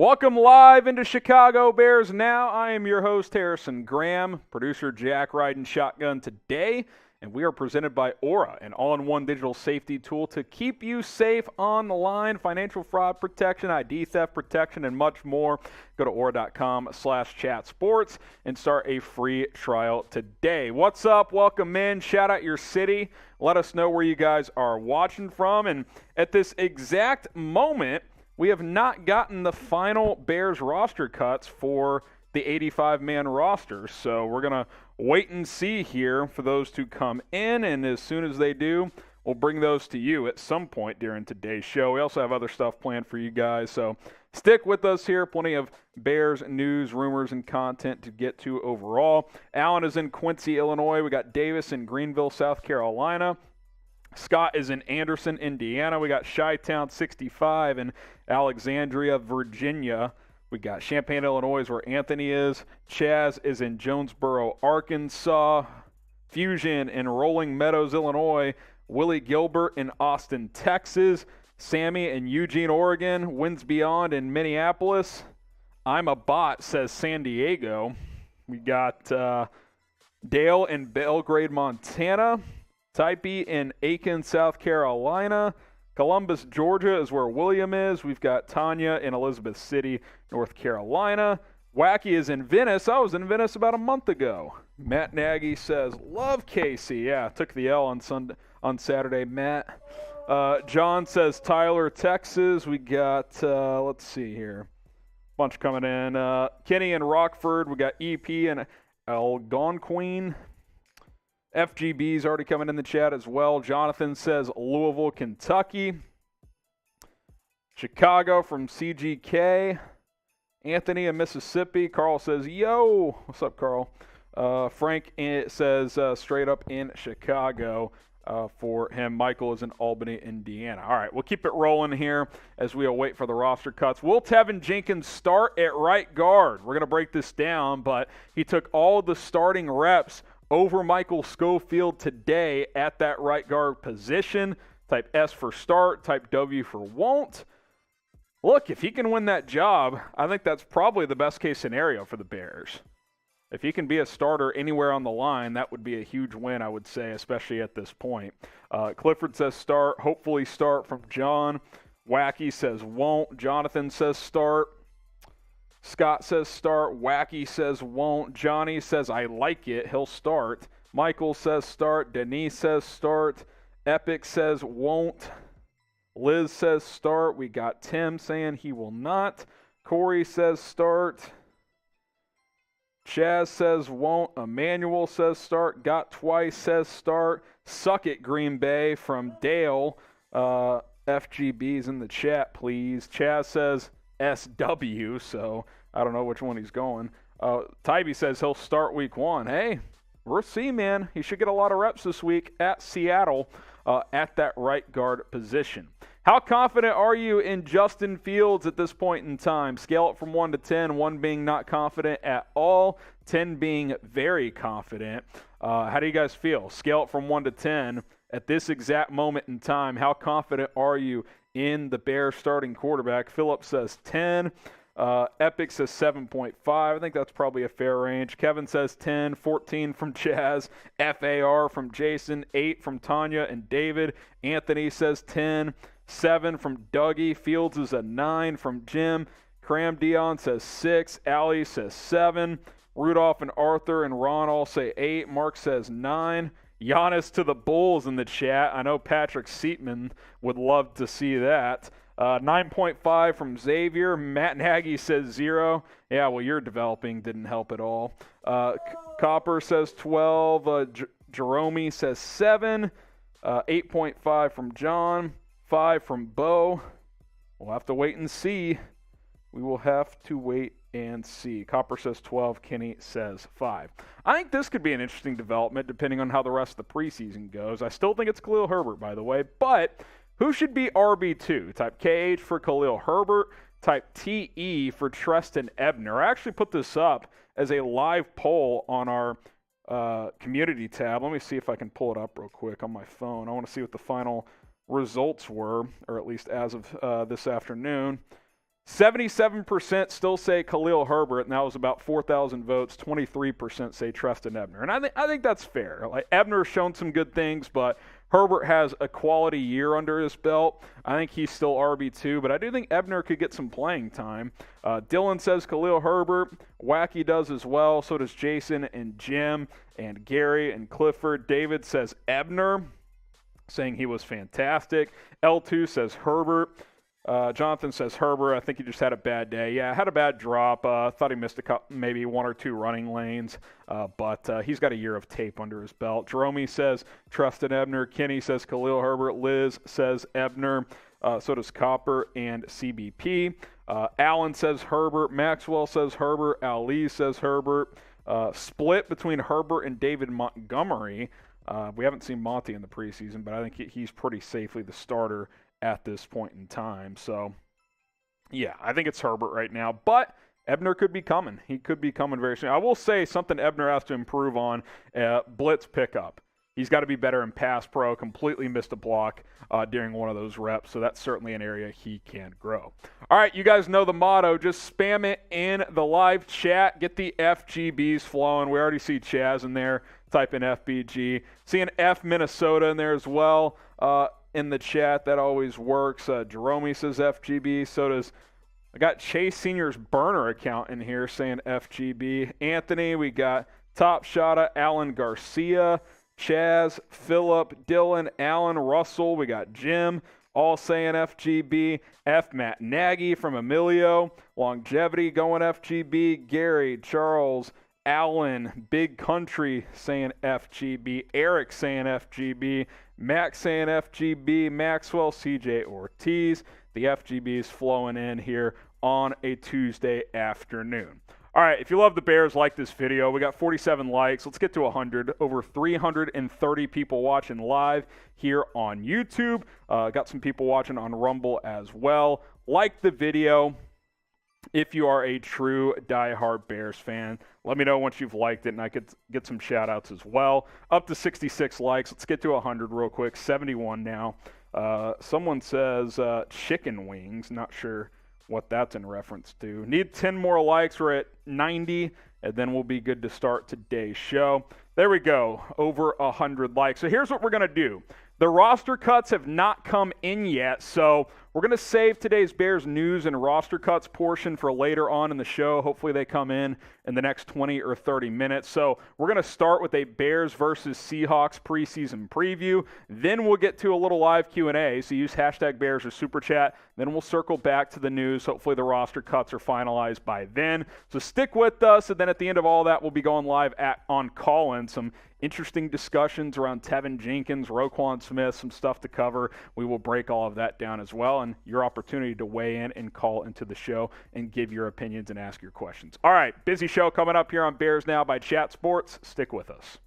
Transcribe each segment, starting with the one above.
Welcome live into Chicago Bears Now. I am your host, Harrison Graham, producer Jack riding shotgun today, and we are presented by Aura, an all-in-one digital safety tool to keep you safe on the line, financial fraud protection, ID theft protection, and much more. Go to aura.com/chatsports and start a free trial today. What's up? Welcome in. Shout out your city. Let us know where you guys are watching from. And at this exact moment, we have not gotten the final Bears roster cuts for the 85-man roster, so we're going to wait and see here for those to come in, and as soon as they do, we'll bring those to you at some point during today's show. We also have other stuff planned for you guys, so stick with us here. Plenty of Bears news, rumors, and content to get to overall. Allen is in Quincy, Illinois. We got Davis in Greenville, South Carolina. Scott is in Anderson, Indiana. We got Chi-Town 65 in Alexandria, Virginia. We got Champaign, Illinois is where Anthony is. Chaz is in Jonesboro, Arkansas. Fusion in Rolling Meadows, Illinois. Willie Gilbert in Austin, Texas. Sammy in Eugene, Oregon. Winds Beyond in Minneapolis. I'm a Bot, says San Diego. We got Dale in Belgrade, Montana. Typee in Aiken, South Carolina. Columbus, Georgia is where William is. We've got Tanya in Elizabeth City, North Carolina. Wacky is in Venice. I was in Venice about a month ago. Matt Nagy says, love Casey. Yeah, took the L on Saturday, Matt. John says Tyler, Texas. We got, let's see here. Bunch coming in. Kenny in Rockford. We got EP and Algonquin. FGB's already coming in the chat as well. Jonathan says Louisville, Kentucky. Chicago from CGK. Anthony in Mississippi. Carl says, yo. What's up, Carl? Frank says straight up in Chicago for him. Michael is in Albany, Indiana. All right, we'll keep it rolling here as we await for the roster cuts. Will Tevin Jenkins start at right guard? We're going to break this down, but he took all the starting reps over Michael Schofield today at that right guard position. Type S for start, type W for won't. Look, if he can win that job, I think that's probably the best case scenario for the Bears. If he can be a starter anywhere on the line, that would be a huge win, I would say, especially at this point. Clifford says start, hopefully start from John. Wacky says won't. Jonathan says start. Scott says start. Wacky says won't. Johnny says I like it. He'll start. Michael says start. Denise says start. Epic says won't. Liz says start. We got Tim saying he will not. Corey says start. Chaz says won't. Emmanuel says start. Got Twice says start. Suck it, Green Bay from Dale. FGB's in the chat, please. Chaz says SW, so I don't know which one he's going. Tybee says he'll start week 1. Hey, we'll see, man. He should get a lot of reps this week at Seattle at that right guard position. How confident are you in Justin Fields at this point in time? Scale it from 1 to 10, 1 being not confident at all, 10 being very confident. How do you guys feel? Scale it from 1 to 10. At this exact moment in time, how confident are you in the Bears starting quarterback? Philip says 10. Epic says 7.5. I think that's probably a fair range. Kevin says 10. 14 from Chaz. FAR from Jason. 8 from Tanya and David. Anthony says 10. 7 from Dougie. Fields is a 9 from Jim. Cram Dion says 6. Allie says 7. Rudolph and Arthur and Ron all say 8. Mark says 9. Giannis to the Bulls in the chat. I know Patrick Seatman would love to see that. 9.5 from Xavier. Matt Nagy says 0. Yeah, well, you're developing. Didn't help at all. Copper says 12. Jerome says 7. 8.5 from John. 5 from Bo. We'll have to wait and see. We will have to wait and see. Copper says 12. Kenny says 5. I think this could be an interesting development depending on how the rest of the preseason goes. I still think it's Khalil Herbert, by the way, but who should be RB2? Type KH for Khalil Herbert. Type TE for Treston Ebner. I actually put this up as a live poll on our community tab. Let me see if I can pull it up real quick on my phone. I want to see what the final results were, or at least as of this afternoon. 77% still say Khalil Herbert, and that was about 4,000 votes. 23% say Treston Ebner. And I think that's fair. Like, Ebner's shown some good things, but Herbert has a quality year under his belt. I think he's still RB2, but I do think Ebner could get some playing time. Dylan says Khalil Herbert. Wacky does as well. So does Jason and Jim and Gary and Clifford. David says Ebner, saying he was fantastic. L2 says Herbert. Jonathan says Herbert. I think he just had a bad day. Yeah, had a bad drop. Thought he missed maybe one or two running lanes, but he's got a year of tape under his belt. Jerome says Treston Ebner. Kenny says Khalil Herbert. Liz says Ebner. So does Copper and CBP. Alan says Herbert. Maxwell says Herbert. Ali says Herbert. Split between Herbert and David Montgomery. We haven't seen Monty in the preseason, but I think he's pretty safely the starter at this point in time. So, yeah, I think it's Herbert right now. But Ebner could be coming. He could be coming very soon. I will say something Ebner has to improve on, blitz pickup. He's got to be better in pass pro. Completely missed a block during one of those reps, so that's certainly an area he can grow. All right, you guys know the motto. Just spam it in the live chat. Get the FGBs flowing. We already see Chaz in there. Type in FBG. Seeing F Minnesota in there as well in the chat. That always works. Jerome says FGB. So does I got Chase Senior's burner account in here saying FGB. Anthony, we got Top Shotta, Alan Garcia, Chaz, Phillip, Dylan, Alan, Russell. We got Jim, all saying FGB. F. Matt Nagy from Emilio. Longevity going FGB. Gary, Charles, Alan, Big Country saying FGB. Eric saying FGB. Max saying FGB. Maxwell, CJ Ortiz. The FGB is flowing in here on a Tuesday afternoon. All right, if you love the Bears, like this video. We got 47 likes. Let's get to 100. Over 330 people watching live here on YouTube. Got some people watching on Rumble as well. Like the video if you are a true diehard Bears fan. Let me know once you've liked it, and I could get some shout-outs as well. Up to 66 likes. Let's get to 100 real quick. 71 now. Someone says chicken wings. Not sure what that's in reference to. Need 10 more likes. We're at 90, and then we'll be good to start today's show. There we go. Over 100 likes. So here's what we're going to do. The roster cuts have not come in yet, so we're going to save today's Bears news and roster cuts portion for later on in the show. Hopefully they come in the next 20 or 30 minutes. So we're going to start with a Bears versus Seahawks preseason preview. Then we'll get to a little live Q&A, so use hashtag Bears or Super Chat. Then we'll circle back to the news. Hopefully the roster cuts are finalized by then. So stick with us, and then at the end of all that, we'll be going live on Call-In. Some interesting discussions around Teven Jenkins, Roquan Smith, some stuff to cover. We will break all of that down as well, and your opportunity to weigh in and call into the show and give your opinions and ask your questions. All right, busy show coming up here on Bears Now by Chat Sports. Stick with us.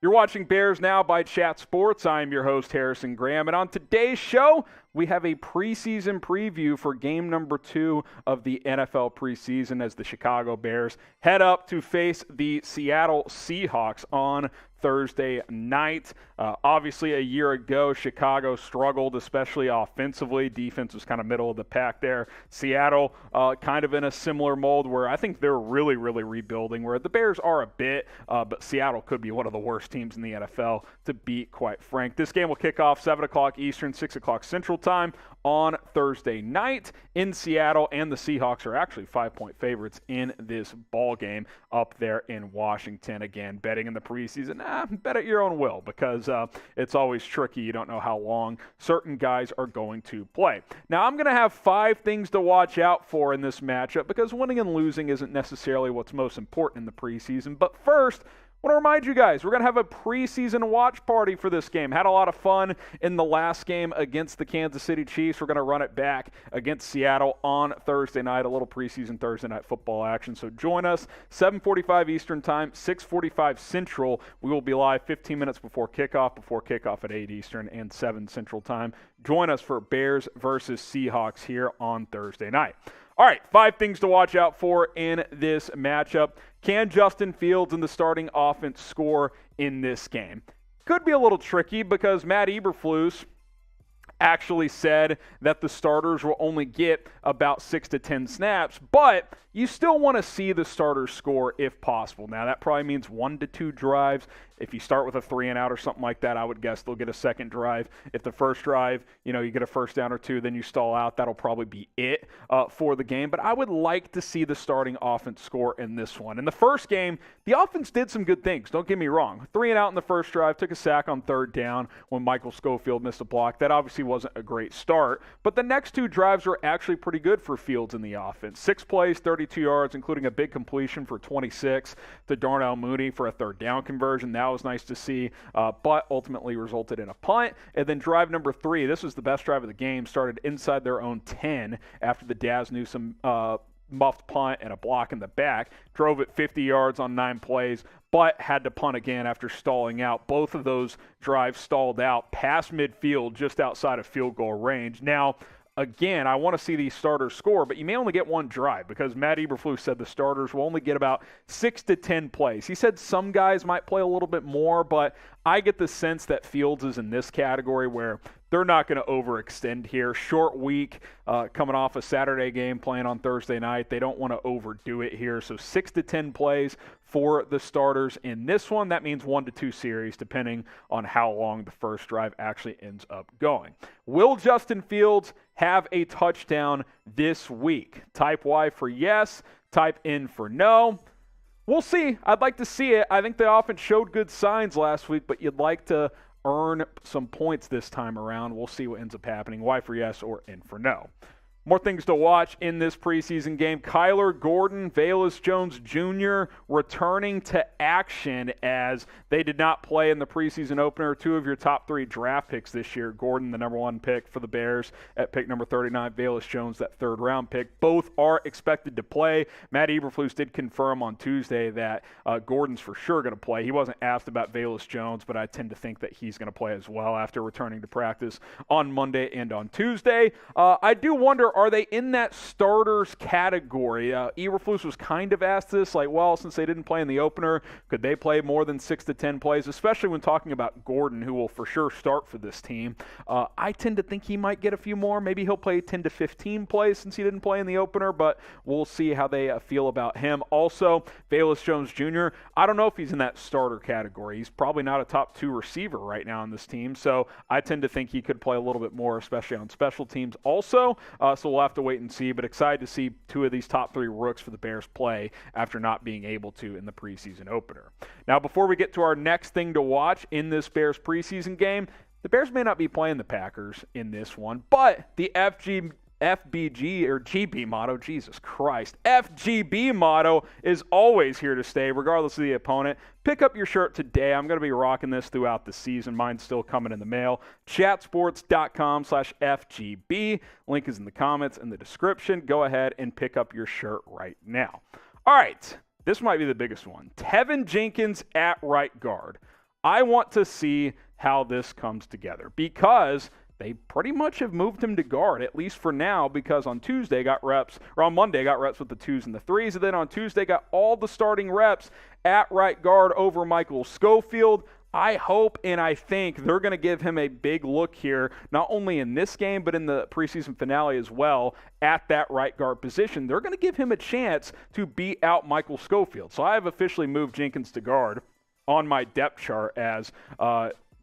You're watching Bears Now by Chat Sports. I'm your host, Harrison Graham, and on today's show, we have a preseason preview for game number 2 of the NFL preseason as the Chicago Bears head up to face the Seattle Seahawks on Thursday night. Obviously, a year ago, Chicago struggled, especially offensively. Defense was kind of middle of the pack there. Seattle kind of in a similar mold where I think they're really, really rebuilding, where the Bears are a bit, but Seattle could be one of the worst teams in the NFL to beat, quite frank. This game will kick off 7 o'clock Eastern, 6 o'clock Central Time on Thursday night in Seattle, and the Seahawks are actually 5-point favorites in this ball game up there in Washington. Again, betting in the preseason, bet at your own will, because it's always tricky. You don't know how long certain guys are going to play. Now, I'm going to have 5 things to watch out for in this matchup, because winning and losing isn't necessarily what's most important in the preseason. But first, I want to remind you guys, we're going to have a preseason watch party for this game. Had a lot of fun in the last game against the Kansas City Chiefs. We're going to run it back against Seattle on Thursday night, a little preseason Thursday night football action. So join us, 7:45 Eastern Time, 6:45 Central. We will be live 15 minutes before kickoff at 8 Eastern and 7 Central Time. Join us for Bears versus Seahawks here on Thursday night. All right, 5 things to watch out for in this matchup. Can Justin Fields and the starting offense score in this game? could be a little tricky because Matt Eberflus actually said that the starters will only get about 6 to 10 snaps, but you still want to see the starters score if possible. Now, that probably means 1 to 2 drives. If you start with a 3-and-out or something like that, I would guess they'll get a second drive. If the first drive, you get a first down or 2, then you stall out. That'll probably be it for the game. But I would like to see the starting offense score in this one. In the first game, the offense did some good things. Don't get me wrong. 3-and-out in the first drive, took a sack on third down when Michael Schofield missed a block. That obviously wasn't a great start. But the next 2 drives were actually pretty good for Fields in the offense. 6 plays, 32 yards, including a big completion for 26 to Darnell Mooney for a third down conversion. That was nice to see, but ultimately resulted in a punt. And then drive number 3, this was the best drive of the game, started inside their own 10 after the Daz Newsome muffed punt and a block in the back. Drove it 50 yards on 9 plays, but had to punt again after stalling out. Both of those drives stalled out past midfield, just outside of field goal range. Now, again, I want to see these starters score, but you may only get 1 drive because Matt Eberflus said the starters will only get about 6 to 10 plays. He said some guys might play a little bit more, but I get the sense that Fields is in this category where they're not going to overextend here. Short week, coming off a Saturday game, playing on Thursday night. They don't want to overdo it here. So 6 to 10 plays for the starters in this one. That means 1 to 2 series, depending on how long the first drive actually ends up going. Will Justin Fields have a touchdown this week? Type Y for yes, type N for no. We'll see. I'd like to see it. I think the offense showed good signs last week, but you'd like to earn some points this time around. We'll see what ends up happening. Y for yes or N for no. More things to watch in this preseason game. Kyler Gordon, Velus Jones Jr. returning to action as they did not play in the preseason opener. 2 of your top 3 draft picks this year. Gordon, the number 1 pick for the Bears at pick number 39. Velus Jones, that 3rd-round pick. Both are expected to play. Matt Eberflus did confirm on Tuesday that Gordon's for sure going to play. He wasn't asked about Velus Jones, but I tend to think that he's going to play as well after returning to practice on Monday and on Tuesday. I do wonder, are they in that starters category? Eberflus was kind of asked this, like, well, since they didn't play in the opener, could they play more than 6 to 10 plays, especially when talking about Gordon, who will for sure start for this team. I tend to think he might get a few more. Maybe he'll play 10 to 15 plays since he didn't play in the opener, but we'll see how they feel about him. Also, Velus Jones Jr., I don't know if he's in that starter category. He's probably not a top 2 receiver right now on this team, so I tend to think he could play a little bit more, especially on special teams also. So we'll have to wait and see, but excited to see 2 of these top 3 rooks for the Bears play after not being able to in the preseason opener. Now, before we get to our next thing to watch in this Bears preseason game, the Bears may not be playing the Packers in this one, but the FBG or GB motto, Jesus Christ, FGB motto is always here to stay, regardless of the opponent. Pick up your shirt today. I'm going to be rocking this throughout the season. Mine's still coming in the mail. Chatsports.com/FGB. Link is in the comments and the description. Go ahead and pick up your shirt right now. All right, this might be the biggest one. Tevin Jenkins at right guard. I want to see how this comes together because they pretty much have moved him to guard, at least for now, because on Monday got reps with the 2s and the 3s, and then on Tuesday got all the starting reps at right guard over Michael Schofield. I hope and I think they're going to give him a big look here, not only in this game, but in the preseason finale as well, at that right guard position. They're going to give him a chance to beat out Michael Schofield. So I have officially moved Jenkins to guard on my depth chart as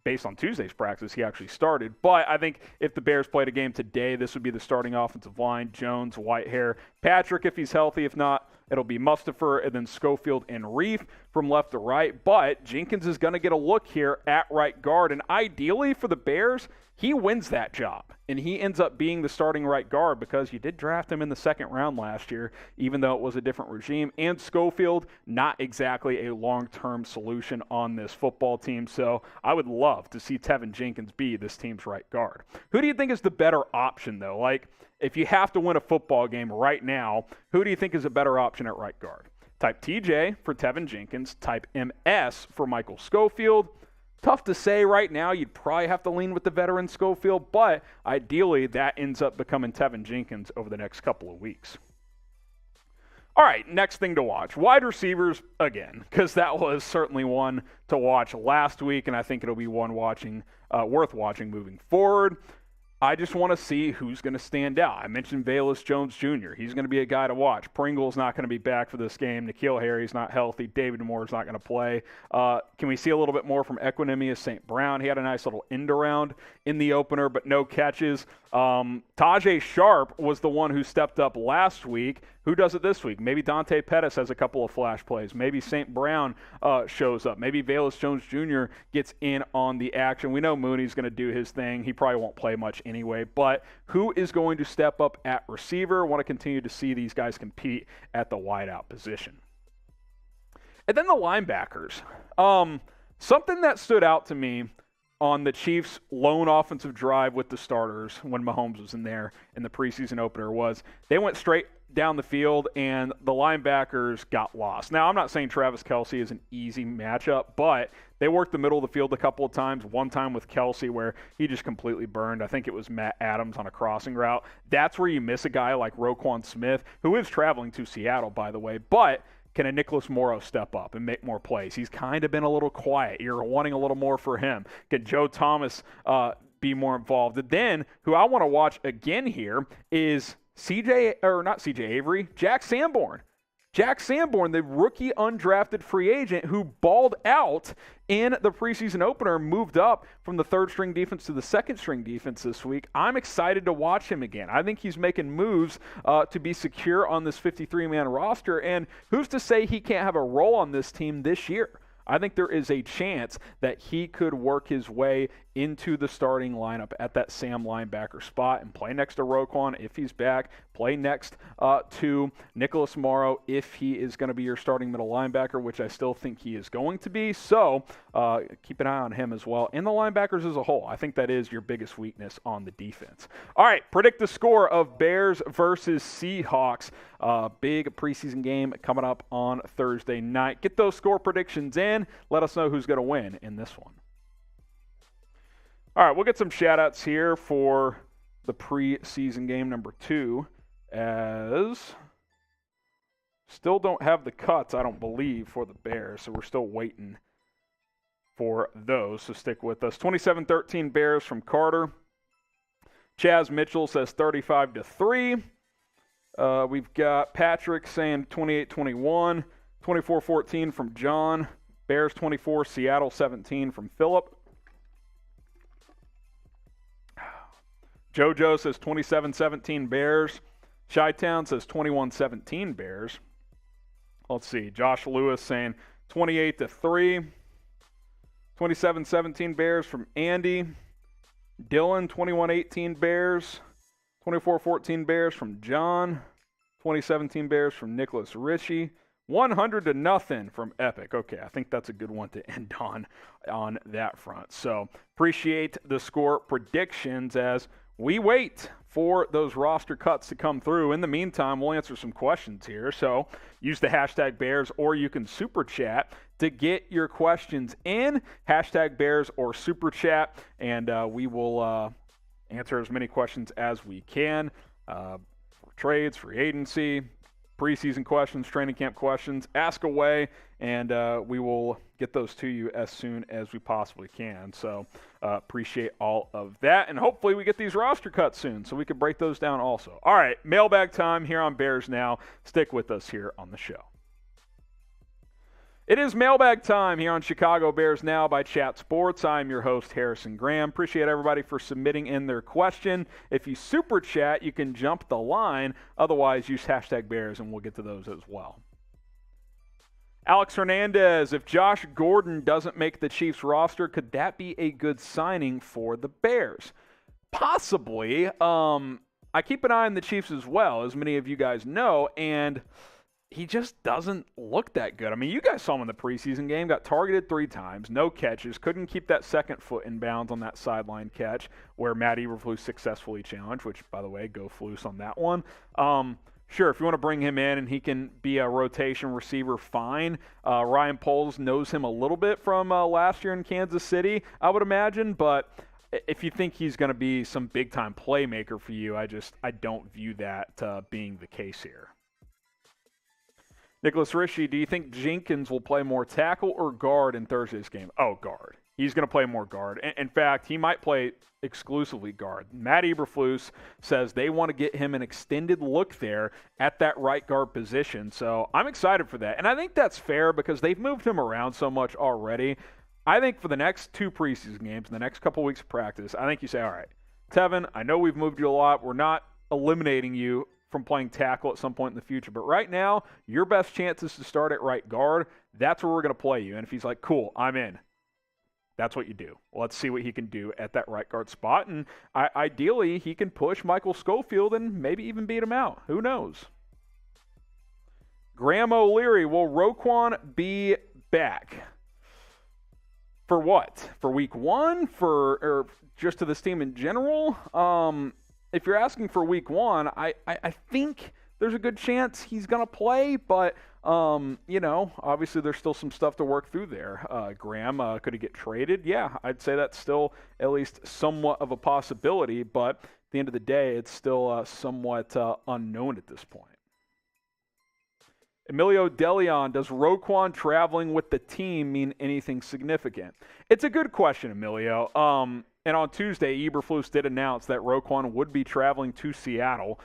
based on Tuesday's practice, he actually started. But I think if the Bears played a game today, this would be the starting offensive line. Jones, Whitehair, Patrick if he's healthy. If not, it'll be Mustipher and then Schofield and Reef from left to right. But Jenkins is going to get a look here at right guard. And ideally for the Bears, he wins that job. And he ends up being the starting right guard because you did draft him in the 2nd round last year, even though it was a different regime. And Schofield, not exactly a long-term solution on this football team. So I would love to see Tevin Jenkins be this team's right guard. Who do you think is the better option, though? Like, if you have to win a football game right now, who do you think is a better option at right guard? Type TJ for Tevin Jenkins. Type MS for Michael Schofield. Tough to say right now. You'd probably have to lean with the veteran Schofield, but ideally that ends up becoming Tevin Jenkins over the next couple of weeks. All right, next thing to watch. Wide receivers again, because that was certainly one to watch last week, and I think it'll be one worth watching moving forward. I just want to see who's going to stand out. I mentioned Velus Jones Jr. He's going to be a guy to watch. Pringle's not going to be back for this game. N'Keal Harry's not healthy. David Moore's not going to play. Can we see a little bit more from Equanimous St. Brown? He had a nice little end around in the opener, but no catches. Tajay Sharp was the one who stepped up last week. Who does it this week? Maybe Dante Pettis has a couple of flash plays. Maybe St. Brown shows up. Maybe Velus Jones Jr. gets in on the action. We know Mooney's going to do his thing. He probably won't play much anyway. But who is going to step up at receiver? I want to continue to see these guys compete at the wideout position. And then the linebackers. Something that stood out to me on the Chiefs' lone offensive drive with the starters when Mahomes was in there in the preseason opener was they went straight down the field and the linebackers got lost. Now, I'm not saying Travis Kelce is an easy matchup, but they worked the middle of the field a couple of times, one time with Kelce where he just completely burned. I think it was Matt Adams on a crossing route. That's where you miss a guy like Roquan Smith, who is traveling to Seattle, by the way, but can a Nicholas Morrow step up and make more plays? He's kind of been a little quiet. You're wanting a little more for him. Can Joe Thomas be more involved? And then, who I want to watch again here is Jack Sanborn. Jack Sanborn, the rookie undrafted free agent who balled out in the preseason opener, moved up from the third-string defense to the second-string defense this week. I'm excited to watch him again. I think he's making moves to be secure on this 53-man roster, and who's to say he can't have a role on this team this year? I think there is a chance that he could work his way into the starting lineup at that Sam linebacker spot and play next to Roquan if he's back, play next to Nicholas Morrow if he is going to be your starting middle linebacker, which I still think he is going to be. So keep an eye on him as well. And the linebackers as a whole, I think that is your biggest weakness on the defense. All right, predict the score of Bears versus Seahawks. Big preseason game coming up on Thursday night. Get those score predictions in. Let us know who's going to win in this one. All right, we'll get some shout-outs here for the preseason game number 2, as still don't have the cuts, I don't believe, for the Bears, so we're still waiting for those, so stick with us. 27-13 Bears from Carter. Chaz Mitchell says 35-3. We've got Patrick saying 28-21. 24-14 from John. Bears 24, Seattle 17 from Philip. JoJo says 27-17 Bears. Chi-Town says 21-17 Bears. Let's see. Josh Lewis saying 28-3. 27-17 Bears from Andy. Dylan 21-18 Bears. 24-14 Bears from John. 2017 Bears from Nicholas Ritchie. 100-0 from Epic. Okay, I think that's a good one to end on that front. So appreciate the score predictions as we wait for those roster cuts to come through. In the meantime, we'll answer some questions here. So use the hashtag Bears, or you can super chat to get your questions in. Hashtag Bears or super chat, and we will answer as many questions as we can for trades, free agency, preseason questions, training camp questions. Ask away, and we will get those to you as soon as we possibly can. So appreciate all of that, and hopefully we get these roster cuts soon so we can break those down also. All right, mailbag time here on Bears Now. Stick with us here on the show. It is mailbag time here on Chicago Bears Now by Chat Sports. I'm your host, Harrison Graham. Appreciate everybody for submitting in their question. If you super chat, you can jump the line. Otherwise, use hashtag Bears, and we'll get to those as well. Alex Hernandez, if Josh Gordon doesn't make the Chiefs roster, could that be a good signing for the Bears? Possibly. I keep an eye on the Chiefs as well, as many of you guys know, and he just doesn't look that good. I mean, you guys saw him in the preseason game, got targeted 3 times, no catches, couldn't keep that second foot in bounds on that sideline catch where Matt Eberflus successfully challenged, which, by the way, go Flus on that one. Sure, if you want to bring him in and he can be a rotation receiver, fine. Ryan Poles knows him a little bit from last year in Kansas City, I would imagine, but if you think he's going to be some big-time playmaker for you, I don't view that being the case here. Nicholas Rishi, do you think Jenkins will play more tackle or guard in Thursday's game? Oh, guard. He's going to play more guard. In fact, he might play exclusively guard. Matt Eberflus says they want to get him an extended look there at that right guard position. So I'm excited for that. And I think that's fair because they've moved him around so much already. I think for the next 2 preseason games, in the next couple weeks of practice, I think you say, all right, Tevin, I know we've moved you a lot. We're not eliminating you from playing tackle at some point in the future. But right now, your best chance is to start at right guard. That's where we're going to play you. And if he's like, cool, I'm in, that's what you do. Well, let's see what he can do at that right guard spot. And ideally, he can push Michael Schofield and maybe even beat him out. Who knows? Graham O'Leary, will Roquan be back? For what? For week 1? Or just to this team in general? If you're asking for week 1, I think there's a good chance he's going to play, but obviously there's still some stuff to work through there. Graham, could he get traded? Yeah, I'd say that's still at least somewhat of a possibility, but at the end of the day, it's still somewhat unknown at this point. Emilio DeLeon, does Roquan traveling with the team mean anything significant? It's a good question, Emilio. And on Tuesday, Eberflus did announce that Roquan would be traveling to Seattle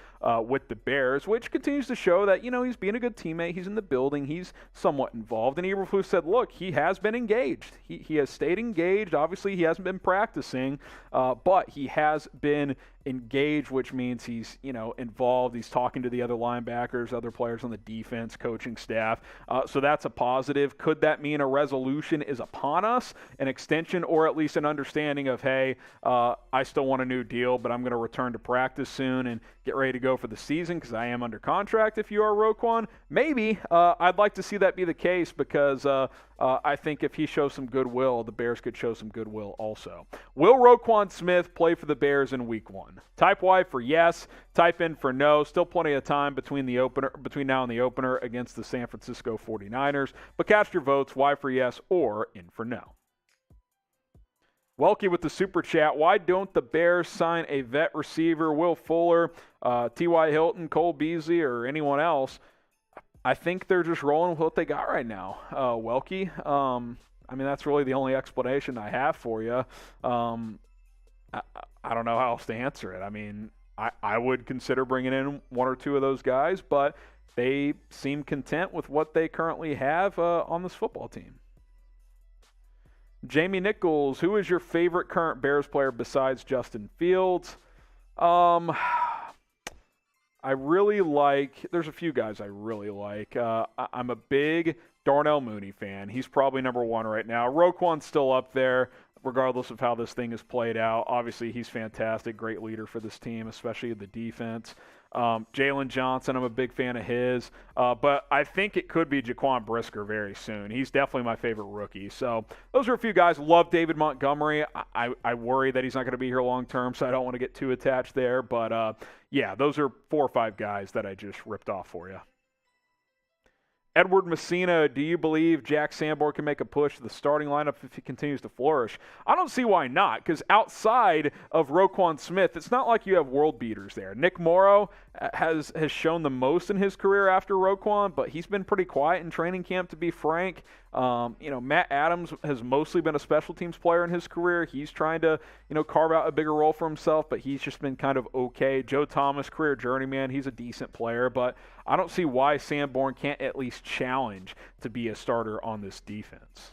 with the Bears, which continues to show that, he's being a good teammate. He's in the building. He's somewhat involved. And Eberflus said, look, he has been engaged. He has stayed engaged. Obviously, he hasn't been practicing, but he has been engaged, which means he's, involved. He's talking to the other linebackers, other players on the defense, coaching staff. So that's a positive. Could that mean a resolution is upon us, an extension, or at least an understanding of, hey, I still want a new deal, but I'm going to return to practice soon and get ready to go for the season because I am under contract if you are Roquan? Maybe. I'd like to see that be the case because I think if he shows some goodwill, the Bears could show some goodwill also. Will Roquan Smith play for the Bears in week 1? Type Y for yes, type in for no. Still plenty of time between now and the opener against the San Francisco 49ers. But cast your votes, Y for yes or in for no. Welky with the super chat. Why don't the Bears sign a vet receiver, Will Fuller, T.Y. Hilton, Cole Beasley, or anyone else? I think they're just rolling with what they got right now, Welky. That's really the only explanation I have for you. I don't know how else to answer it. I would consider bringing in 1 or 2 of those guys, but they seem content with what they currently have on this football team. Jamie Nichols, who is your favorite current Bears player besides Justin Fields? I really like – there's a few guys I really like. I'm a big Darnell Mooney fan. He's probably number 1 right now. Roquan's still up there regardless of how this thing is played out. Obviously, he's fantastic, great leader for this team, especially the defense. Jalen Johnson, I'm a big fan of his. But I think it could be Jaquan Brisker very soon. He's definitely my favorite rookie. So those are a few guys. Love David Montgomery. I worry that he's not going to be here long term, so I don't want to get too attached there. But, yeah, those are 4 or 5 guys that I just ripped off for you. Edward Messina, do you believe Jack Sanborn can make a push to the starting lineup if he continues to flourish? I don't see why not, because outside of Roquan Smith, it's not like you have world beaters there. Nick Morrow has shown the most in his career after Roquan, but he's been pretty quiet in training camp, to be frank. Matt Adams has mostly been a special teams player in his career. He's trying to, carve out a bigger role for himself, but he's just been kind of okay. Joe Thomas, career journeyman, he's a decent player, but I don't see why Sanborn can't at least challenge to be a starter on this defense.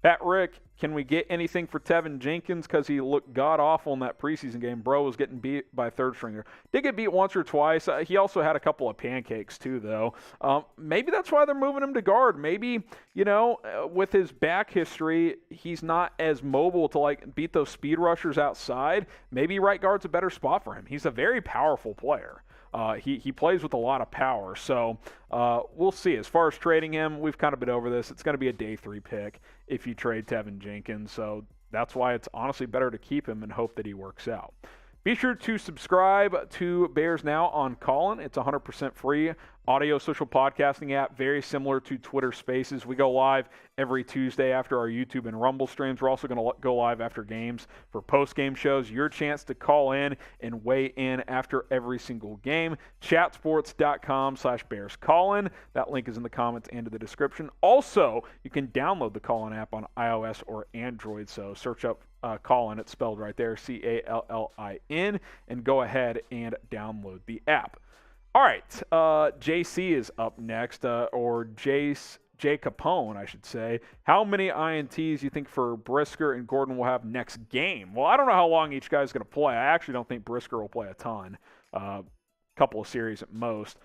Pat Rick, can we get anything for Tevin Jenkins because he looked god-awful in that preseason game? Bro was getting beat by a third stringer. Did get beat once or twice. He also had a couple of pancakes too, though. Maybe that's why they're moving him to guard. Maybe, with his back history, he's not as mobile to, beat those speed rushers outside. Maybe right guard's a better spot for him. He's a very powerful player. He plays with a lot of power, so we'll see. As far as trading him, we've kind of been over this. It's going to be a day 3 pick if you trade Tevin Jenkins, so that's why it's honestly better to keep him and hope that he works out. Be sure to subscribe to Bears Now on Callin. It's 100% free audio social podcasting app, very similar to Twitter Spaces. We go live every Tuesday after our YouTube and Rumble streams. We're also going to go live after games for post-game shows. Your chance to call in and weigh in after every single game. Chatsports.com/BearsCallin. That link is in the comments and in the description. Also, you can download the Callin app on iOS or Android. So search up Callin. It's spelled right there, Callin, and go ahead and download the app. All right, JC is up next, or Jay Capone, I should say. How many INTs you think for Brisker and Gordon will have next game? Well, I don't know how long each guy's going to play. I actually don't think Brisker will play a ton, couple of series at most.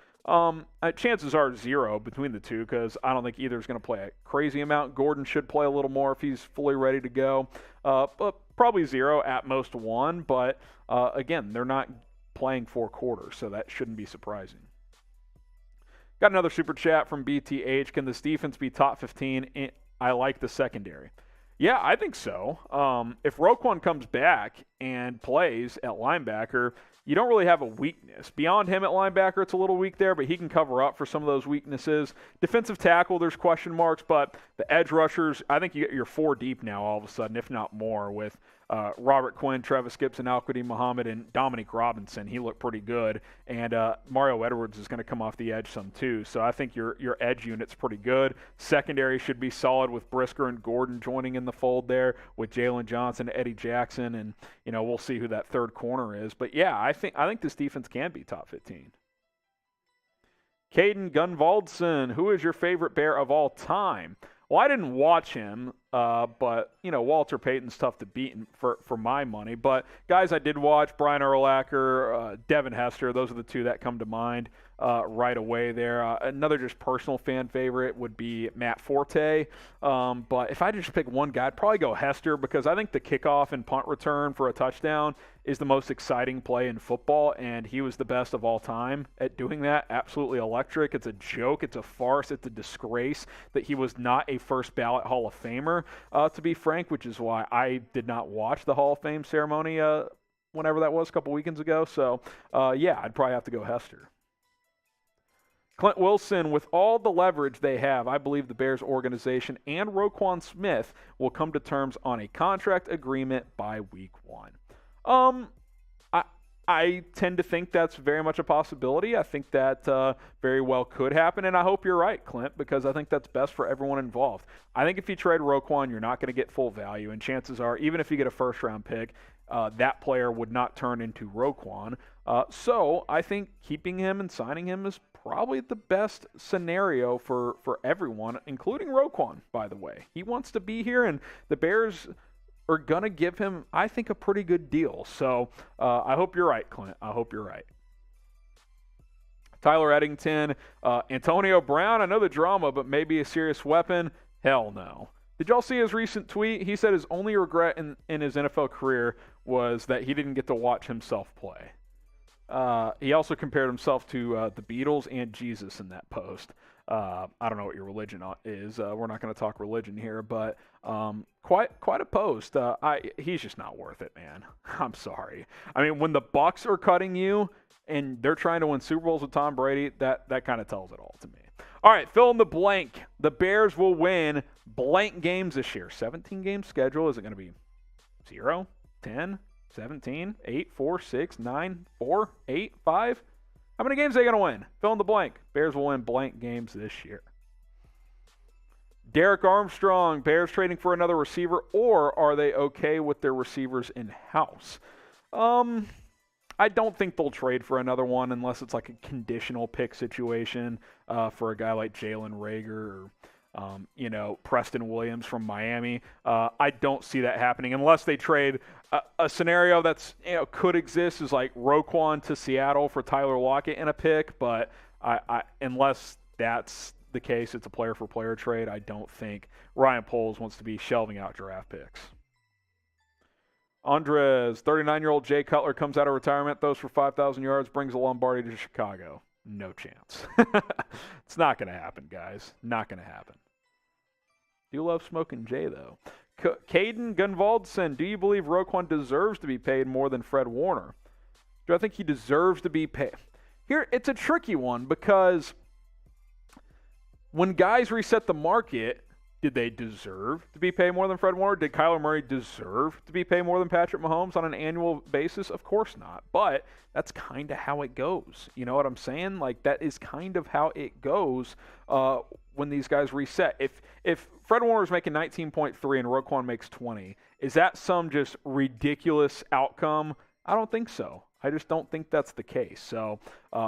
Chances are 0 between the two because I don't think either is going to play a crazy amount. Gordon should play a little more if he's fully ready to go, but probably 0, at most 1. But again, they're not playing 4 quarters, so that shouldn't be surprising. Got another super chat from BTH. Can this defense be top 15? I like the secondary. Yeah, I think so. If Roquan comes back and plays at linebacker, you don't really have a weakness. Beyond him at linebacker, it's a little weak there, but he can cover up for some of those weaknesses. Defensive tackle, there's question marks, but the edge rushers, I think you're 4 deep now all of a sudden, if not more, with Robert Quinn, Travis Gibson, Al-Qadim Muhammad, and Dominique Robinson. He looked pretty good. And Mario Edwards is going to come off the edge some too. So I think your edge unit's pretty good. Secondary should be solid with Brisker and Gordon joining in the fold there with Jalen Johnson, Eddie Jackson, and we'll see who that third corner is. But yeah, I think this defense can be top 15. Caden Gunvaldson, who is your favorite Bear of all time? Well, I didn't watch him, but, Walter Payton's tough to beat for my money. But guys I did watch, Brian Urlacher, Devin Hester, those are the 2 that come to mind right away there. Another just personal fan favorite would be Matt Forte. But if I just pick one guy, I'd probably go Hester because I think the kickoff and punt return for a touchdown is the most exciting play in football, and he was the best of all time at doing that. Absolutely electric. It's a joke. It's a farce. It's a disgrace that he was not a first ballot Hall of Famer, to be frank, which is why I did not watch the Hall of Fame ceremony whenever that was, a couple weekends ago. So, yeah, I'd probably have to go Hester. Clint Wilson, with all the leverage they have, I believe the Bears organization and Roquan Smith will come to terms on a contract agreement by week 1. I tend to think that's very much a possibility. I think that very well could happen, and I hope you're right, Clint, because I think that's best for everyone involved. I think if you trade Roquan, you're not going to get full value, and chances are, even if you get a first-round pick, that player would not turn into Roquan. So I think keeping him and signing him is probably the best scenario for everyone, including Roquan, by the way. He wants to be here, and the Bears are going to give him, I think, a pretty good deal. So I hope you're right, Clint. I hope you're right. Tyler Eddington, Antonio Brown, I know the drama, but maybe a serious weapon? Hell no. Did y'all see his recent tweet? He said his only regret in his NFL career was that he didn't get to watch himself play. He also compared himself to the Beatles and Jesus in that post. I don't know what your religion is. We're not going to talk religion here, but quite a post. He's just not worth it, man. I'm sorry. I mean, when the Bucs are cutting you and they're trying to win Super Bowls with Tom Brady, that kind of tells it all to me. All right, fill in the blank. The Bears will win blank games this year. 17-game schedule. Is it going to be 0, 10, 17, 8, 4, 6, 9, 4, 8, 5? How many games are they going to win? Fill in the blank. Bears will win blank games this year. Derek Armstrong, Bears trading for another receiver, or are they okay with their receivers in-house? I don't think they'll trade for another one unless it's like a conditional pick situation for a guy like Jalen Reagor or Preston Williams from Miami. I don't see that happening unless they trade. A scenario that's could exist is like Roquan to Seattle for Tyler Lockett in a pick, but I unless that's the case, it's a player-for-player trade. I don't think Ryan Poles wants to be shelving out draft picks. Andres, 39-year-old Jay Cutler comes out of retirement, throws for 5,000 yards, brings a Lombardi to Chicago. No chance. It's not going to happen, guys. Not going to happen. Do love smoking Jay, though. Caden Gunvaldson, do you believe Roquan deserves to be paid more than Fred Warner? Do I think he deserves to be paid? Here, it's a tricky one because when guys reset the market, did they deserve to be paid more than Fred Warner? Did Kyler Murray deserve to be paid more than Patrick Mahomes on an annual basis? Of course not. But that's kind of how it goes. You know what I'm saying? Like, that is kind of how it goes when these guys reset. If Fred Warner's making 19.3 and Roquan makes 20, is that some just ridiculous outcome? I don't think so. I just don't think that's the case. So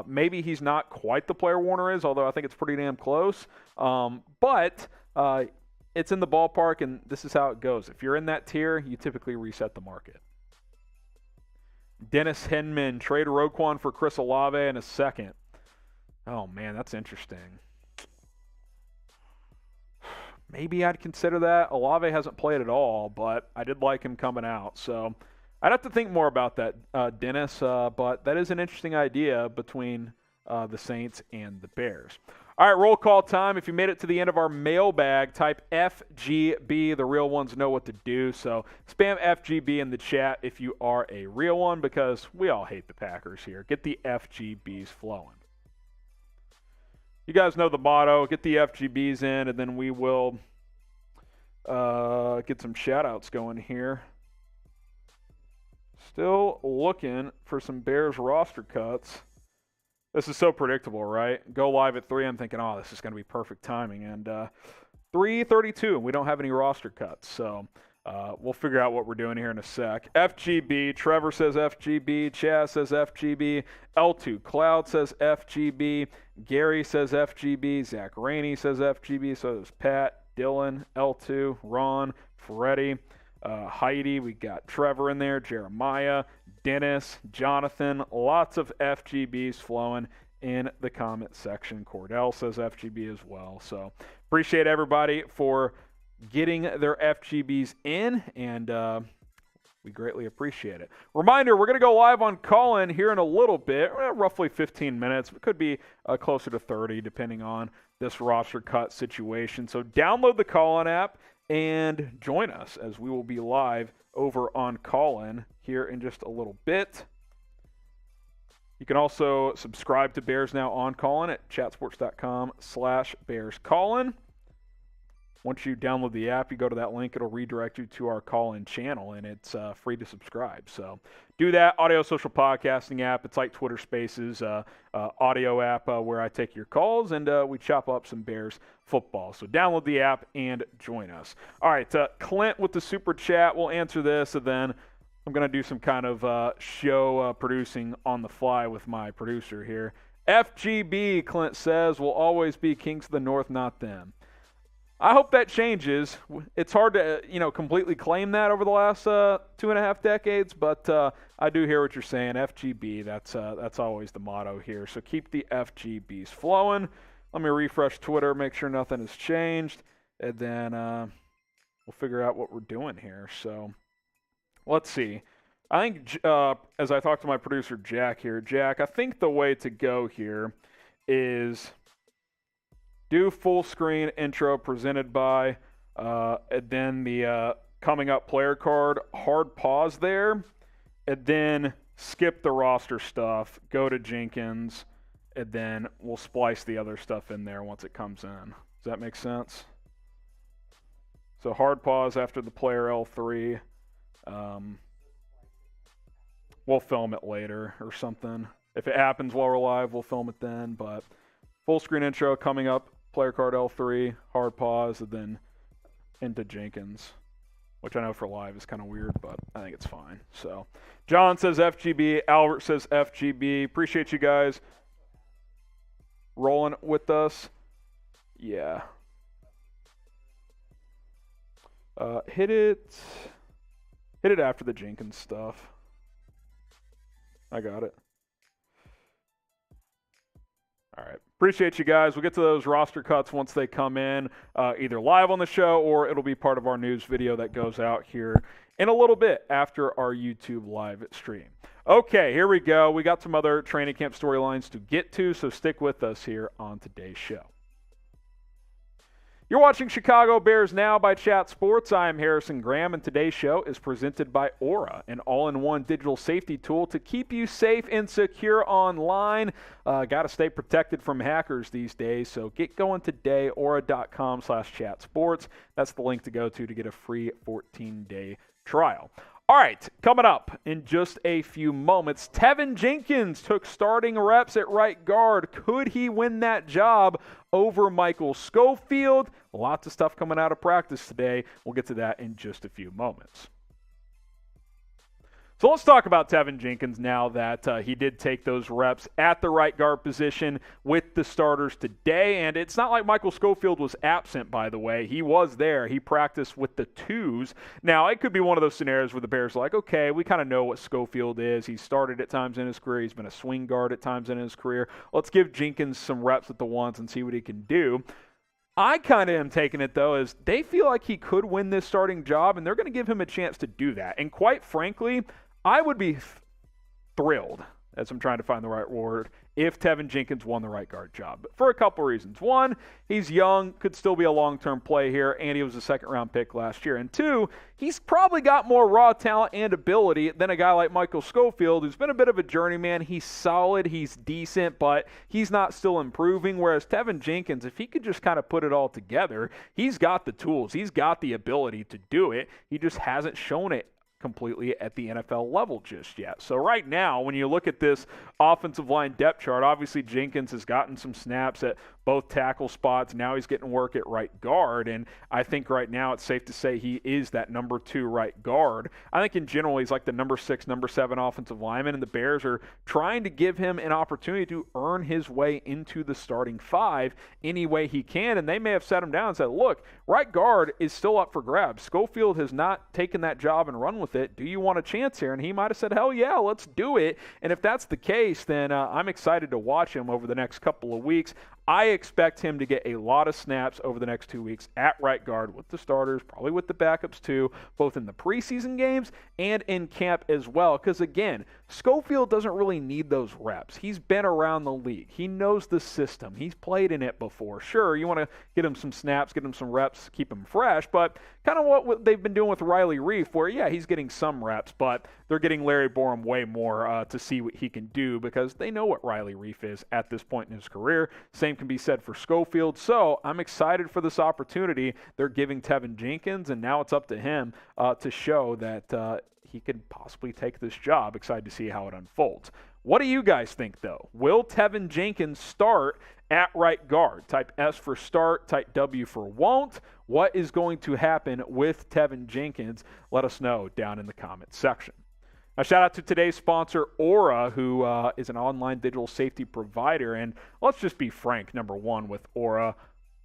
maybe he's not quite the player Warner is, although I think it's pretty damn close. But it's in the ballpark, and this is how it goes. If you're in that tier, you typically reset the market. Dennis Hinman, trade Roquan for Chris Olave in a second. Oh, man, that's interesting. Maybe I'd consider that. Olave hasn't played at all, but I did like him coming out. So I'd have to think more about that, Dennis, but that is an interesting idea between the Saints and the Bears. All right, roll call time. If you made it to the end of our mailbag, type FGB. The real ones know what to do. So spam FGB in the chat if you are a real one, because we all hate the Packers here. Get the FGBs flowing. You guys know the motto. Get the FGBs in, and then we will get some shout-outs going here. Still looking for some Bears roster cuts. This is so predictable, right? Go live at 3. I'm thinking, oh, this is going to be perfect timing. And 3:32, and we don't have any roster cuts. So we'll figure out what we're doing here in a sec. FGB. Trevor says FGB. Chaz says FGB. L2 Cloud says FGB. Gary says FGB. Zach Rainey says FGB. So does Pat, Dylan, L2, Ron, Freddie, Heidi. We got Trevor in there. Jeremiah, Dennis, Jonathan, lots of FGBs flowing in the comment section. Cordell says FGB as well. So appreciate everybody for getting their FGBs in, and we greatly appreciate it. Reminder, we're going to go live on Call-In here in a little bit, roughly 15 minutes. It could be closer to 30 depending on this roster cut situation. So download the Call-In app and join us as we will be live over on Call-In here in just a little bit. You can also subscribe to Bears Now on Call-In at chatsports.com/BearsCallin. Once you download the app, you go to that link, it'll redirect you to our Call-In channel, and it's free to subscribe. So do that. Audio social podcasting app. It's like Twitter Spaces, audio app where I take your calls, and we chop up some Bears football. So download the app and join us. All right, Clint with the super chat. We'll answer this, and then I'm going to do some kind of show producing on the fly with my producer here. FGB, Clint says, will always be Kings of the North, not them. I hope that changes. It's hard to, completely claim that over the last 2.5 decades, but I do hear what you're saying. FGB, that's always the motto here. So keep the FGBs flowing. Let me refresh Twitter, make sure nothing has changed, and then we'll figure out what we're doing here. So let's see. I think, as I talk to my producer Jack here, Jack, I think the way to go here is do full screen intro presented by, and then the coming up player card, hard pause there, and then skip the roster stuff, go to Jenkins, and then we'll splice the other stuff in there once it comes in. Does that make sense? So hard pause after the player L3. We'll film it later or something. If it happens while we're live, we'll film it then, but full screen intro coming up. Player card L3, hard pause, and then into Jenkins, which I know for live is kind of weird, but I think it's fine. So John says FGB, Albert says FGB. Appreciate you guys rolling with us. Yeah. Hit it after the Jenkins stuff. I got it. All right. Appreciate you guys. We'll get to those roster cuts once they come in, either live on the show or it'll be part of our news video that goes out here in a little bit after our YouTube live stream. Okay, here we go. We got some other training camp storylines to get to, so stick with us here on today's show. You're watching Chicago Bears Now by Chat Sports. I am Harrison Graham, and today's show is presented by Aura, an all-in-one digital safety tool to keep you safe and secure online. Got to stay protected from hackers these days, so get going today, aura.com/chatsports. That's the link to go to get a free 14-day trial. All right, coming up in just a few moments, Tevin Jenkins took starting reps at right guard. Could he win that job over Michael Schofield? Lots of stuff coming out of practice today. We'll get to that in just a few moments. So let's talk about Teven Jenkins now that he did take those reps at the right guard position with the starters today. And it's not like Michael Schofield was absent, by the way. He was there. He practiced with the twos. Now, it could be one of those scenarios where the Bears are like, okay, we kind of know what Schofield is. He started at times in his career. He's been a swing guard at times in his career. Let's give Jenkins some reps at the ones and see what he can do. I kind of am taking it, though, as they feel like he could win this starting job, and they're going to give him a chance to do that. And quite frankly, I would be thrilled, as I'm trying to find the right word, if Teven Jenkins won the right guard job. But for a couple reasons. One, he's young, could still be a long-term play here, and he was a second-round pick last year. And two, he's probably got more raw talent and ability than a guy like Michael Schofield, who's been a bit of a journeyman. He's solid, he's decent, but he's not still improving. Whereas Teven Jenkins, if he could just kind of put it all together, he's got the tools, he's got the ability to do it. He just hasn't shown it completely at the NFL level just yet. So right now, when you look at this offensive line depth chart, obviously Jenkins has gotten some snaps at both tackle spots. Now he's getting work at right guard, and I think right now it's safe to say he is that number 2 right guard. I think in general he's like the number 6, number 7 offensive lineman, and the Bears are trying to give him an opportunity to earn his way into the starting 5 any way he can, and they may have set him down and said, look, right guard is still up for grabs. Schofield has not taken that job and run with it. Do you want a chance here? And he might have said, hell yeah, let's do it. And if that's the case, then I'm excited to watch him over the next couple of weeks. I expect him to get a lot of snaps over the next 2 weeks at right guard with the starters, probably with the backups too, both in the preseason games and in camp as well. Because again, Schofield doesn't really need those reps. He's been around the league. He knows the system. He's played in it before. Sure, you want to get him some snaps, get him some reps, keep him fresh, but kind of what they've been doing with Riley Reiff, where, yeah, he's getting some reps, but they're getting Larry Borom way more to see what he can do because they know what Riley Reiff is at this point in his career. Same can be said for Schofield. So I'm excited for this opportunity they're giving Teven Jenkins, and now it's up to him to show that he could possibly take this job. Excited to see how it unfolds. What do you guys think, though? Will Teven Jenkins start at right guard? Type S for start, type W for won't. What is going to happen with Teven Jenkins? Let us know down in the comments section. A shout out to today's sponsor, Aura, who is an online digital safety provider. And let's just be frank, number one, with Aura.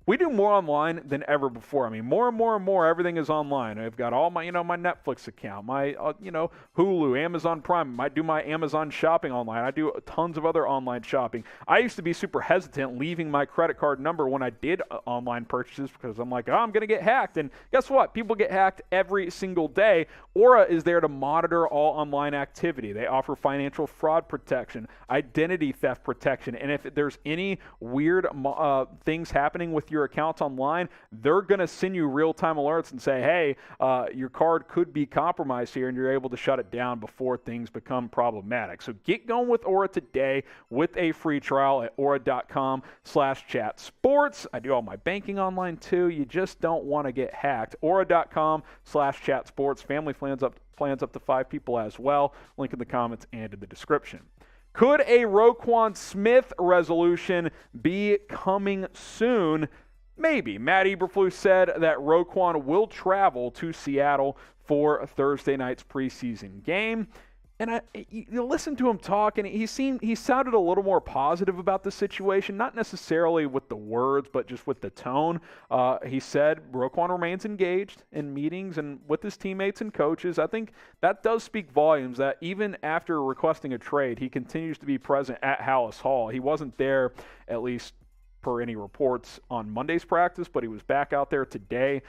We do more online than ever before. I mean, more and more and more, everything is online. I've got all my, my Netflix account, my, Hulu, Amazon Prime. I do my Amazon shopping online. I do tons of other online shopping. I used to be super hesitant leaving my credit card number when I did online purchases because I'm like, I'm going to get hacked. And guess what? People get hacked every single day. Aura is there to monitor all online activity. They offer financial fraud protection, identity theft protection, and if there's any weird things happening with your accounts online, they're going to send you real-time alerts and say, hey, your card could be compromised here, and you're able to shut it down before things become problematic. So get going with Aura today with a free trial at aura.com/chatsports. I do all my banking online too. You just don't want to get hacked. Aura.com/chatsports. Family plans up to 5 people as well. Link in the comments and in the description. Could a Roquan Smith resolution be coming soon? Maybe. Matt Eberflus said that Roquan will travel to Seattle for Thursday night's preseason game. And you listen to him talk, and he sounded a little more positive about the situation, not necessarily with the words, but just with the tone. He said Roquan remains engaged in meetings and with his teammates and coaches. I think that does speak volumes that even after requesting a trade, he continues to be present at Hallis Hall. He wasn't there, at least per any reports on Monday's practice, but he was back out there today,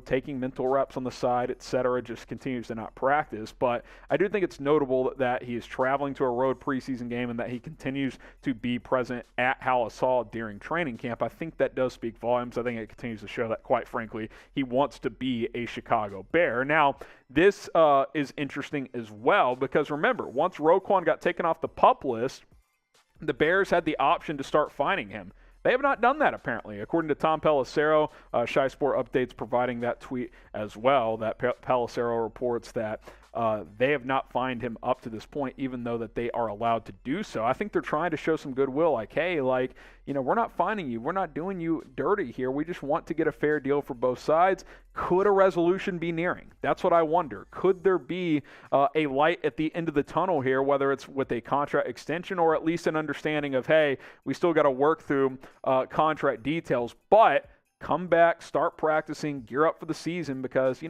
taking mental reps on the side, etc. Just continues to not practice. But I do think it's notable that he is traveling to a road preseason game and that he continues to be present at Hal-Asal during training camp. I think that does speak volumes. I think it continues to show that, quite frankly, he wants to be a Chicago Bear. Now, this is interesting as well because, remember, once Roquan got taken off the PUP list, the Bears had the option to start fining him. They have not done that, apparently. According to Tom Pelissero, Shy Sport Updates providing that tweet as well, that Pelissero reports that they have not fined him up to this point, even though that they are allowed to do so. I think they're trying to show some goodwill, like, hey, we're not fining you. We're not doing you dirty here. We just want to get a fair deal for both sides. Could a resolution be nearing? That's what I wonder. Could there be a light at the end of the tunnel here, whether it's with a contract extension or at least an understanding of, hey, we still got to work through contract details, but come back, start practicing, gear up for the season because,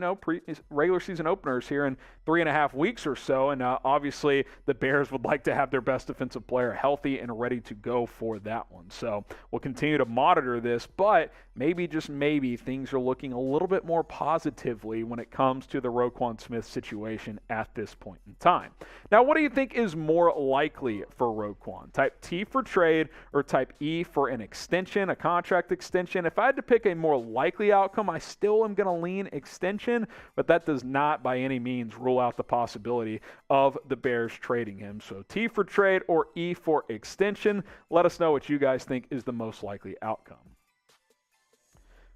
regular season openers here in 3.5 weeks or so. And obviously the Bears would like to have their best defensive player healthy and ready to go for that one. So we'll continue to monitor this, but maybe, just maybe, things are looking a little bit more positively when it comes to the Roquan Smith situation at this point in time. Now, what do you think is more likely for Roquan? Type T for trade or type E for an extension, a contract extension? If I had to pick a more likely outcome, I still am going to lean extension, but that does not by any means rule out the possibility of the Bears trading him. So T for trade or E for extension. Let us know what you guys think is the most likely outcome.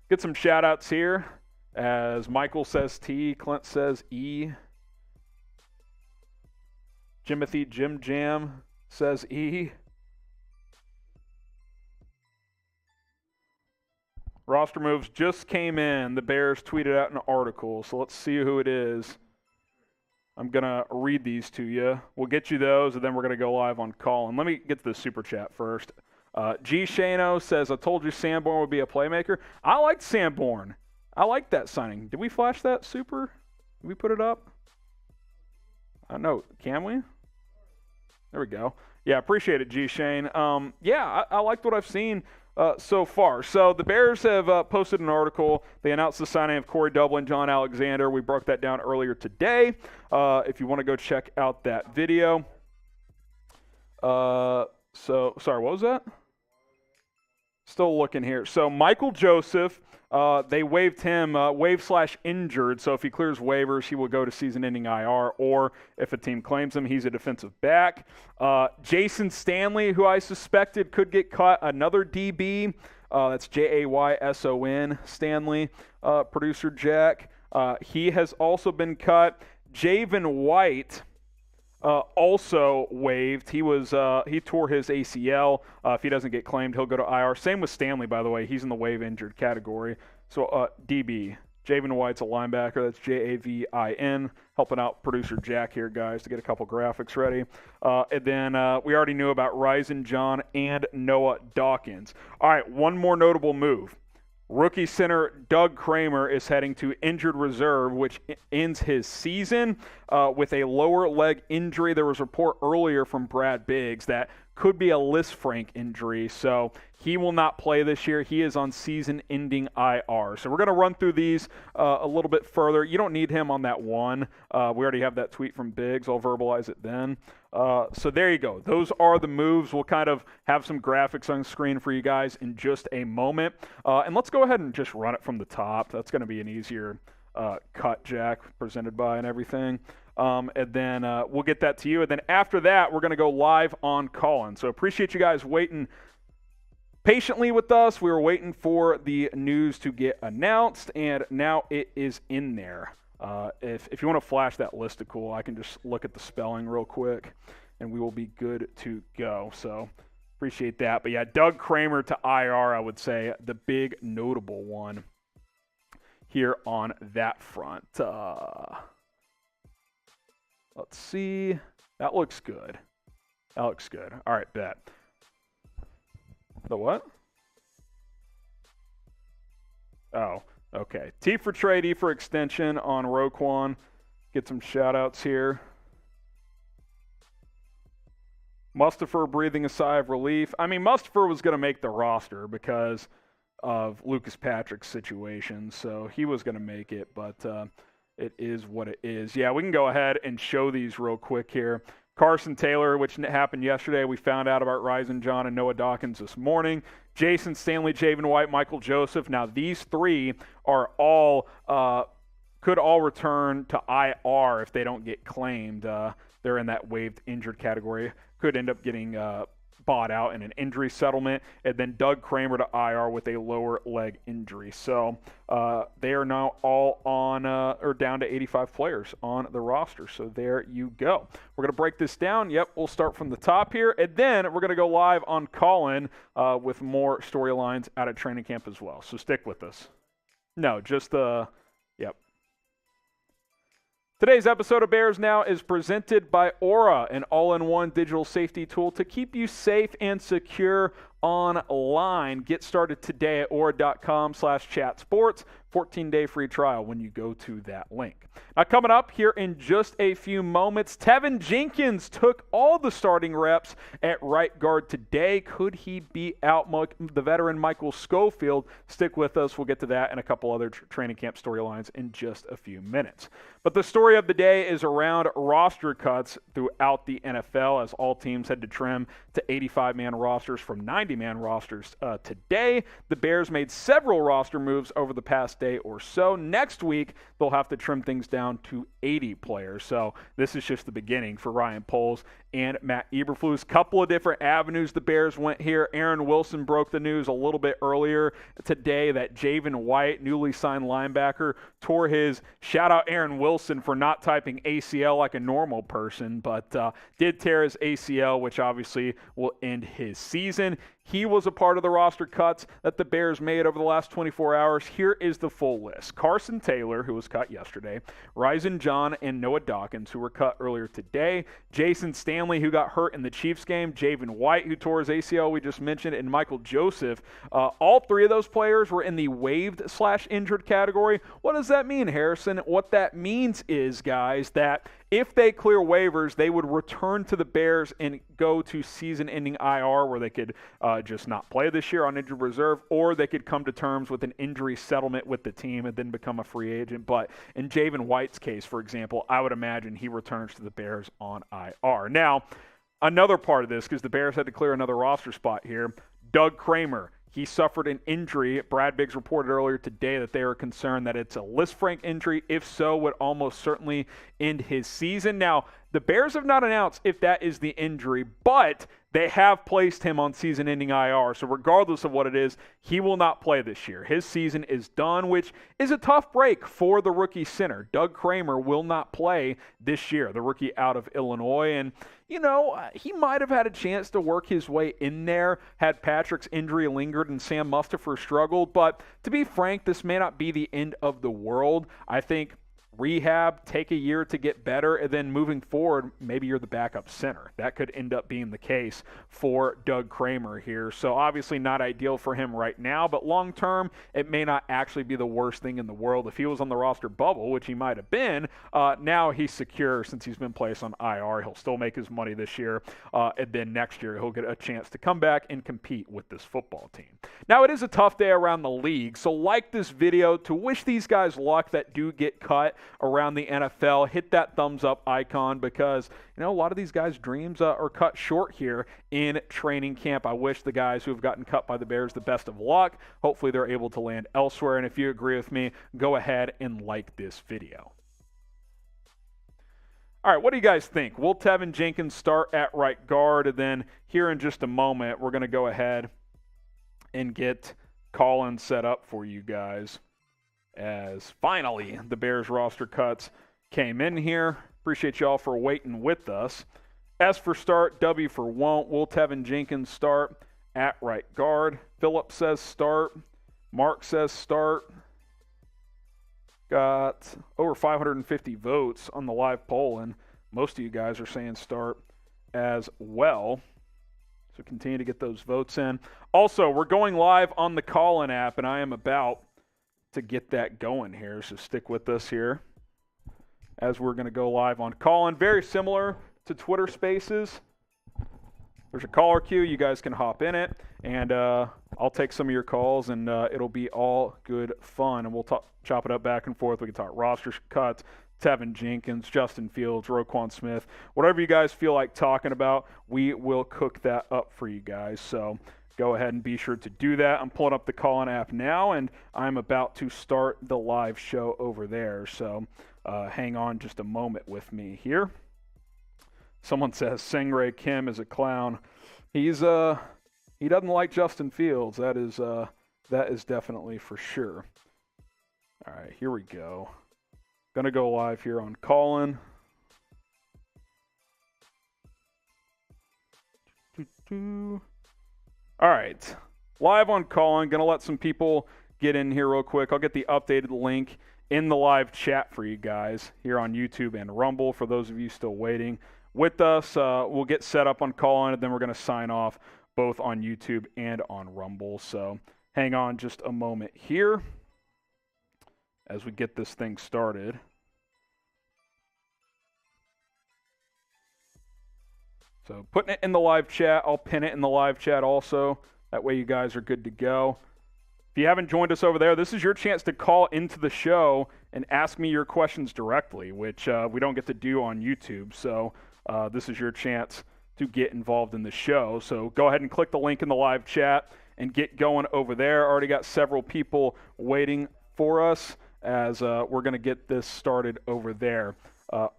Get some shout outs here as Michael says T, Clint says E, Jimothy Jim Jam says E. Roster moves just came in. The Bears tweeted out an article, so let's see who it is. I'm going to read these to you. We'll get you those, and then we're going to go live on call. And let me get to the super chat first. G. Shano says, I told you Sanborn would be a playmaker. I liked Sanborn. I like that signing. Did we flash that super? Did we put it up? I know. Can we? There we go. Yeah, appreciate it, G. Shane. I liked what I've seen so far. So the Bears have posted an article. They announced the signing of Corey Dublin, John Alexander. We broke that down earlier today. If you want to go check out that video. Sorry, what was that? Still looking here. So Michael Joseph, they waived him, waive/injured. So if he clears waivers, he will go to season-ending IR. Or if a team claims him, he's a defensive back. Jason Stanley, who I suspected could get cut, another DB. That's Jayson Stanley, producer Jack. He has also been cut. Javen White. Also waived. He tore his ACL. If he doesn't get claimed, he'll go to IR. Same with Stanley, by the way. He's in the waive injured category. So DB. Javen White's a linebacker. That's Javin. Helping out producer Jack here, guys, to get a couple graphics ready. And then we already knew about Ryzen John and Noah Dawkins. All right, one more notable move. Rookie center Doug Kramer is heading to injured reserve, which ends his season with a lower leg injury. There was a report earlier from Brad Biggs that could be a Lisfranc injury, so he will not play this year. He is on season-ending IR. So we're going to run through these a little bit further. You don't need him on that one. We already have that tweet from Biggs. I'll verbalize it then. So there you go. Those are the moves. We'll kind of have some graphics on screen for you guys in just a moment. And let's go ahead and just run it from the top. That's going to be an easier cut, Jack, presented by and everything. And then we'll get that to you. And then after that, we're going to go live on Call-In. So appreciate you guys waiting patiently with us. We were waiting for the news to get announced, and now it is in there. If you want to flash that listicle, I can just look at the spelling real quick, and we will be good to go. So appreciate that. But, yeah, Doug Kramer to IR, I would say, the big notable one here on that front. Let's see. That looks good. That looks good. All right, bet. The what? Oh, okay. T for trade, E for extension on Roquan. Get some shout-outs here. Mustafer breathing a sigh of relief. I mean, Mustafer was going to make the roster because of Lucas Patrick's situation, so he was going to make it, but it is what it is. Yeah, we can go ahead and show these real quick here. Carson Taylor, which happened yesterday. We found out about Ryzen John and Noah Dawkins this morning. Jason Stanley, Javen White, Michael Joseph. Now, these three are all could all return to IR if they don't get claimed. They're in that waived injured category. Could end up getting bought out in an injury settlement. And then Doug Kramer to IR with a lower leg injury. So they are now all on or down to 85 players on the roster. So there you go. We're going to break this down. Yep, we'll start from the top here. And then we're going to go live on Call-In with more storylines out of training camp as well. So stick with us. No, just the, yep. Today's episode of Bears Now is presented by Aura, an all-in-one digital safety tool to keep you safe and secure online. Get started today at aura.com/chatsports. 14-day free trial when you go to that link. Now, coming up here in just a few moments, Tevin Jenkins took all the starting reps at right guard today. Could he beat out the veteran Michael Schofield? Stick with us. We'll get to that and a couple other training camp storylines in just a few minutes. But the story of the day is around roster cuts throughout the NFL as all teams had to trim to 85-man rosters from 90-man rosters today. The Bears made several roster moves over the past day or so. Next week, they'll have to trim things down to 80 players. So this is just the beginning for Ryan Poles and Matt Eberflus. Couple of different avenues the Bears went here. Aaron Wilson broke the news a little bit earlier today that Javen White, newly signed linebacker, tore his, shout out Aaron Wilson for not typing ACL like a normal person, but did tear his ACL, which obviously will end his season. He was a part of the roster cuts that the Bears made over the last 24 hours. Here is the full list. Carson Taylor, who was cut yesterday, Ryzen John and Noah Dawkins, who were cut earlier today, Jason Stanley, who got hurt in the Chiefs game, Javen White, who tore his ACL, we just mentioned, and Michael Joseph. All three of those players were in the waived/injured category. What does that mean, Harrison? What that means is, guys, that if they clear waivers, they would return to the Bears and go to season-ending IR where they could just not play this year on injured reserve, or they could come to terms with an injury settlement with the team and then become a free agent. But in Javen White's case, for example, I would imagine he returns to the Bears on IR. Now, another part of this, because the Bears had to clear another roster spot here, Doug Kramer. He suffered an injury. Brad Biggs reported earlier today that they are concerned that it's a Lisfranc injury. If so, would almost certainly end his season. Now, the Bears have not announced if that is the injury, but they have placed him on season-ending IR. So regardless of what it is, he will not play this year. His season is done, which is a tough break for the rookie center. Doug Kramer will not play this year, the rookie out of Illinois. And, you know, he might have had a chance to work his way in there had Patrick's injury lingered and Sam Mustafer struggled. But to be frank, this may not be the end of the world. I think rehab, take a year to get better, and then moving forward, maybe you're the backup center. That could end up being the case for Doug Kramer here. So obviously not ideal for him right now, but long term, it may not actually be the worst thing in the world. If he was on the roster bubble, which he might have been, now he's secure since he's been placed on IR. He'll still make his money this year, and then next year he'll get a chance to come back and compete with this football team. Now, it is a tough day around the league, so like this video to wish these guys luck that do get cut around the NFL. Hit that thumbs up icon because, you know, a lot of these guys' dreams are cut short here in training camp. I wish the guys who have gotten cut by the Bears the best of luck. Hopefully they're able to land elsewhere. And if you agree with me, go ahead and like this video. All right, what do you guys think? Will Tevin Jenkins start at right guard? And then here in just a moment, we're going to go ahead and get Call-In set up for you guys, as finally the Bears roster cuts came in here. Appreciate y'all for waiting with us. S for start, W for won't. Will Teven Jenkins start at right guard? Philip says start. Mark says start. Got over 550 votes on the live poll, and most of you guys are saying start as well. So continue to get those votes in. Also, we're going live on the Call-In app, and I am about to get that going here, so stick with us here as we're going to go live on Call-In. Very similar to Twitter Spaces. there's a caller queue. You guys can hop in it, and I'll take some of your calls, and it'll be all good fun. And we'll chop it up back and forth. We can talk roster cuts, Tevin Jenkins, Justin Fields, Roquan Smith, whatever you guys feel like talking about, we will cook that up for you guys. So go ahead and be sure to do that. I'm pulling up the call-in app now, and I'm about to start the live show over there. So hang on just a moment with me here. Someone says Singray Kim is a clown. He doesn't like Justin Fields. That is definitely for sure. All right, here we go. Gonna go live here on Callin. All right, live on Callin. Gonna let some people get in here real quick. I'll get the updated link in the live chat for you guys here on YouTube and Rumble. For those of you still waiting with us, we'll get set up on Callin, and then we're going to sign off both on YouTube and on Rumble. So hang on just a moment here as we get this thing started. So putting it in the live chat, I'll pin it in the live chat also. That way you guys are good to go. If you haven't joined us over there, this is your chance to call into the show and ask me your questions directly, which we don't get to do on YouTube. So this is your chance to get involved in the show. So go ahead and click the link in the live chat and get going over there. Already got several people waiting for us as we're going to get this started over there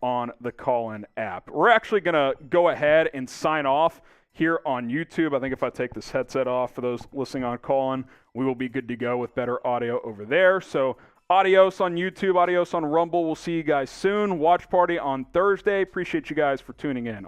on the Callin app. We're actually going to go ahead and sign off here on YouTube. I think if I take this headset off for those listening on Callin, we will be good to go with better audio over there. So adios on YouTube, adios on Rumble. We'll see you guys soon. Watch party on Thursday. Appreciate you guys for tuning in.